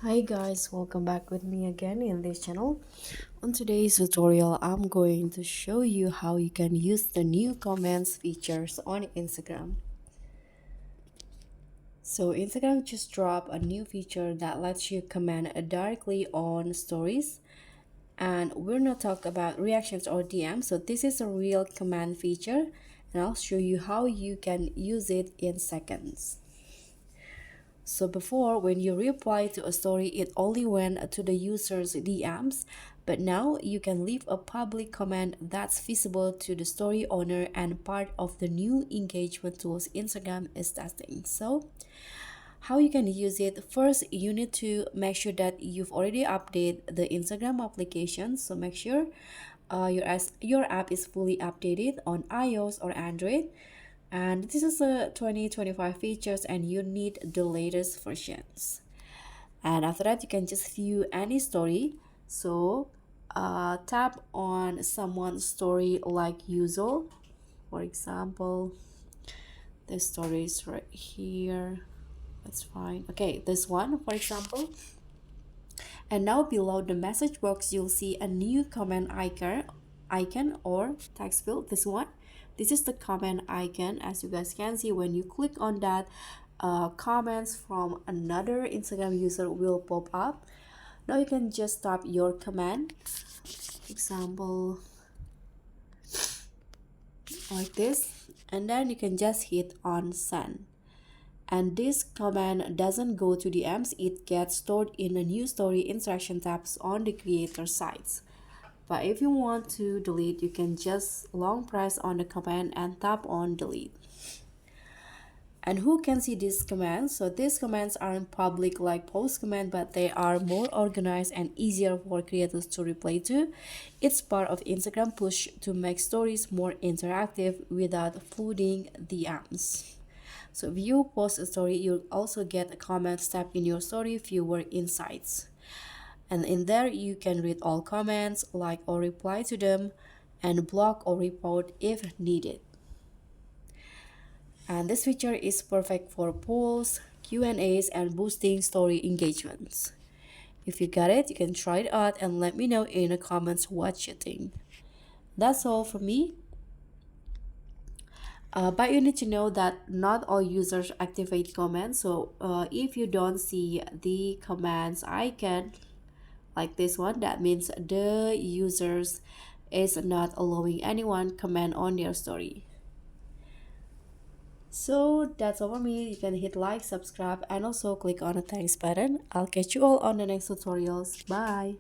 Hi guys, welcome back with me again in this channel. On today's tutorial, I'm going to show you how you can use the new comments features on Instagram. So Instagram just dropped a new feature that lets you comment directly on stories, and we're not talking about reactions or DMs. So this is a real command feature, and I'll show you how you can use it in seconds. So before, when you reply to a story, it only went to the user's DMs, but now you can leave a public comment that's visible to the story owner and part of the new engagement tools Instagram is testing. So how you can use it: first, you need to make sure that you've already updated the Instagram application. So make sure your app is fully updated on iOS or Android, and this is a 2025 features and you need the latest versions. And after that, you can just view any story. So tap on someone's story like usual. For example, the story is right here. That's fine. Okay, this one for example. And now below the message box, you'll see a new comment icon or text field. This one, this is the comment icon. As you guys can see, when you click on that, comments from another Instagram user will pop up. Now you can just type your comment, example like this, and then you can just hit on send. And this command doesn't go to DMs, it gets stored in a new story interaction tabs on the creator sites. But if you want to delete, you can just long press on the command and tap on delete. And who can see these commands? So these commands aren't public like post command, but they are more organized and easier for creators to reply to. It's part of Instagram push to make stories more interactive without flooding DMs. So if you post a story, you'll also get a comment tab in your story viewer insights. And in there, you can read all comments, like or reply to them, and block or report if needed. And this feature is perfect for polls, Q&As, and boosting story engagements. If you got it, you can try it out and let me know in the comments what you think. That's all from me. But you need to know that not all users activate comments. So if you don't see the comments icon like this one, that means the users is not allowing anyone comment on their story. So that's all for me. You can hit like, subscribe, and also click on the thanks button. I'll catch you all on the next tutorials. Bye.